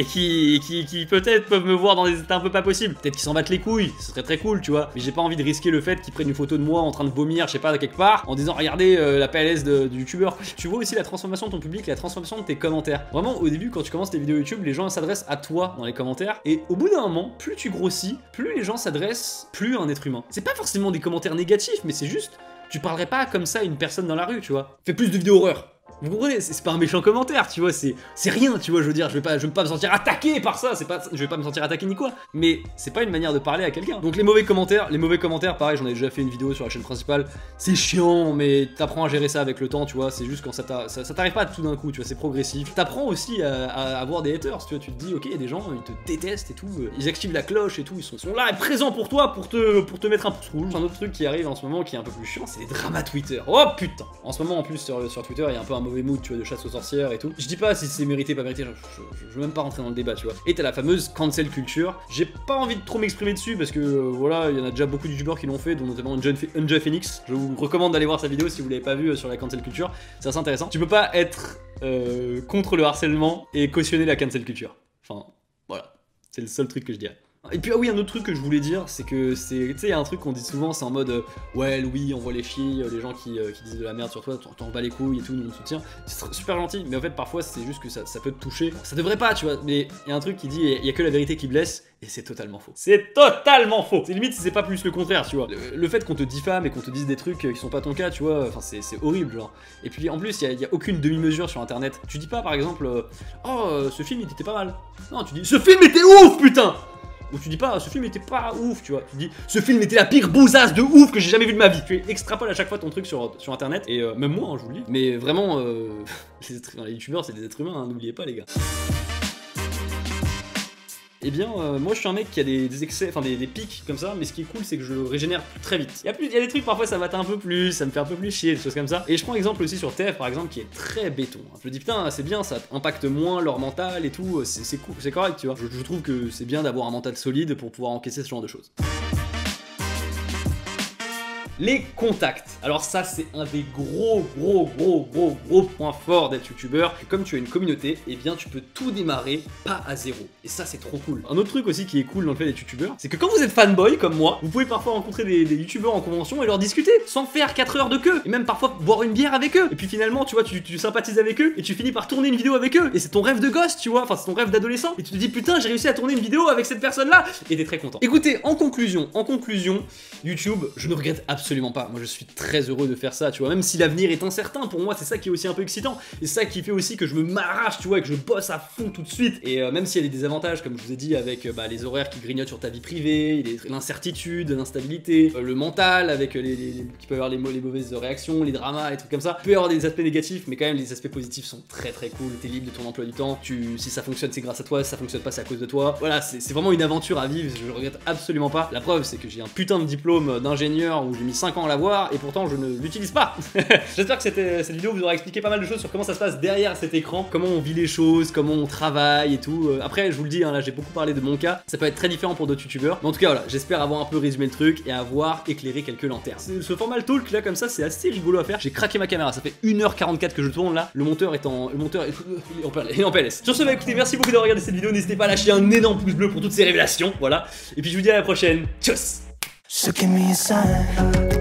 A: qui peut-être peuvent me voir dans des états un peu pas possibles. Peut-être qu'ils s'en battent les couilles, ce serait très cool, tu vois. Mais j'ai pas envie de risquer le fait qu'ils prennent une photo de moi en train de vomir, je sais pas, quelque part, en disant regardez la PLS du youtubeur. Tu vois aussi la transformation de ton public, la transformation de tes commentaires. Vraiment, au début, quand tu commences tes vidéos YouTube, les gens s'adressent à toi dans les commentaires. Et au bout d'un moment, plus tu grossis, plus les gens s'adressent plus à un être humain. C'est pas forcément des commentaires négatifs, mais c'est juste, tu parlerais pas comme ça à une personne dans la rue, tu vois. Fais plus de vidéos horreur. Vous comprenez, c'est pas un méchant commentaire, tu vois, c'est rien, tu vois, je veux dire, je vais pas me sentir attaqué par ça, je vais pas me sentir attaqué ni quoi, mais c'est pas une manière de parler à quelqu'un. Donc les mauvais commentaires, pareil, j'en ai déjà fait une vidéo sur la chaîne principale, c'est chiant, mais t'apprends à gérer ça avec le temps, tu vois, c'est juste quand ça t'arrive pas tout d'un coup, tu vois, c'est progressif. T'apprends aussi à avoir des haters, tu vois, tu te dis, ok, il y a des gens, ils te détestent et tout, ils activent la cloche et tout, ils sont là et présents pour toi, pour te mettre un pouce rouge. Un autre truc qui arrive en ce moment qui est un peu plus chiant, c'est les dramas Twitter. Oh putain. En ce moment, en plus, sur Twitter, il y a un peu un mauvais mood, tu vois, de chasse aux sorcières et tout. Je dis pas si c'est mérité, pas mérité, je veux même pas rentrer dans le débat, tu vois. Et t'as la fameuse cancel culture. J'ai pas envie de trop m'exprimer dessus parce que voilà, il y en a déjà beaucoup de youtubeurs qui l'ont fait, dont notamment Unja Phoenix. Je vous recommande d'aller voir sa vidéo si vous l'avez pas vue sur la cancel culture. C'est assez intéressant. Tu peux pas être contre le harcèlement et cautionner la cancel culture. Enfin, voilà. C'est le seul truc que je dirais. Et puis ah oui, un autre truc que je voulais dire, c'est que tu sais, il y a un truc qu'on dit souvent, c'est en mode ouais Louis, on voit les chier, les gens qui disent de la merde sur toi, t'en bats les couilles et tout, nous on te soutient. C'est super gentil, mais en fait parfois c'est juste que ça peut te toucher. Ça devrait pas, tu vois, mais il y a un truc qui dit il y a que la vérité qui blesse. Et c'est totalement faux. C'est totalement faux. C'est limite si c'est pas plus le contraire, tu vois. Le fait qu'on te diffame et qu'on te dise des trucs qui sont pas ton cas, tu vois, enfin c'est horrible, genre. Et puis en plus, il y a aucune demi-mesure sur internet. Tu dis pas par exemple oh ce film il était pas mal. Non, tu dis ce film était ouf, putain. Ou tu dis pas, ce film était pas ouf, tu vois. Tu dis, ce film était la pire bousasse de ouf que j'ai jamais vu de ma vie. Tu extrapoles à chaque fois ton truc sur internet, et même moi, hein, je vous le dis. Mais vraiment, les youtubeurs, c'est des êtres humains, hein, n'oubliez pas, les gars. Eh bien, moi je suis un mec qui a des excès, enfin des pics comme ça, mais ce qui est cool c'est que je le régénère très vite. Il y a des trucs parfois ça va un peu plus, ça me fait un peu plus chier, des choses comme ça. Et je prends exemple aussi sur TF par exemple qui est très béton. Je me dis putain c'est bien, ça impacte moins leur mental et tout, c'est cool, c'est correct tu vois. Je trouve que c'est bien d'avoir un mental solide pour pouvoir encaisser ce genre de choses. Les contacts. Alors ça, c'est un des gros points forts d'être youtubeur. Comme tu as une communauté, eh bien tu peux tout démarrer pas à zéro. Et ça, c'est trop cool. Un autre truc aussi qui est cool dans le fait d'être youtubeur, c'est que quand vous êtes fanboy comme moi, vous pouvez parfois rencontrer des youtubeurs en convention et leur discuter sans faire 4 heures de queue. Et même parfois boire une bière avec eux. Et puis finalement, tu vois, tu sympathises avec eux et tu finis par tourner une vidéo avec eux. Et c'est ton rêve de gosse, tu vois, enfin c'est ton rêve d'adolescent. Et tu te dis putain, j'ai réussi à tourner une vidéo avec cette personne-là. Et t'es très content. Écoutez, en conclusion, YouTube, je ne regrette absolument pas. Moi, je suis très heureux de faire ça, tu vois. Même si l'avenir est incertain, pour moi, c'est ça qui est aussi un peu excitant. Et c'est ça qui fait aussi que je me m'arrache, tu vois, et que je bosse à fond tout de suite. Et même s'il y a des désavantages, comme je vous ai dit, avec les horaires qui grignotent sur ta vie privée, l'incertitude, l'instabilité, le mental, avec qui peut avoir les mauvaises réactions, les dramas, les trucs comme ça. Il peut y avoir des aspects négatifs, mais quand même, les aspects positifs sont très cool. T'es libre de ton emploi du temps. Si ça fonctionne, c'est grâce à toi. Si ça fonctionne pas, c'est à cause de toi. Voilà, c'est vraiment une aventure à vivre. Je le regrette absolument pas. La preuve, c'est que j'ai un putain de diplôme d'ingénieur où j'ai mis 5 ans à l'avoir et pourtant je ne l'utilise pas. J'espère que cette vidéo vous aura expliqué pas mal de choses sur comment ça se passe derrière cet écran, comment on vit les choses, comment on travaille et tout. Après, je vous le dis, hein, là j'ai beaucoup parlé de mon cas. Ça peut être très différent pour d'autres youtubeurs. Mais en tout cas, voilà, j'espère avoir un peu résumé le truc et avoir éclairé quelques lanternes. Ce format talk là comme ça, c'est assez rigolo à faire. J'ai craqué ma caméra, ça fait 1h44 que je tourne là. Le monteur est en PLS. Sur ce, écoutez, merci beaucoup d'avoir regardé cette vidéo. N'hésitez pas à lâcher un énorme pouce bleu pour toutes ces révélations. Voilà. Et puis je vous dis à la prochaine. Tchuss. So give me a sign.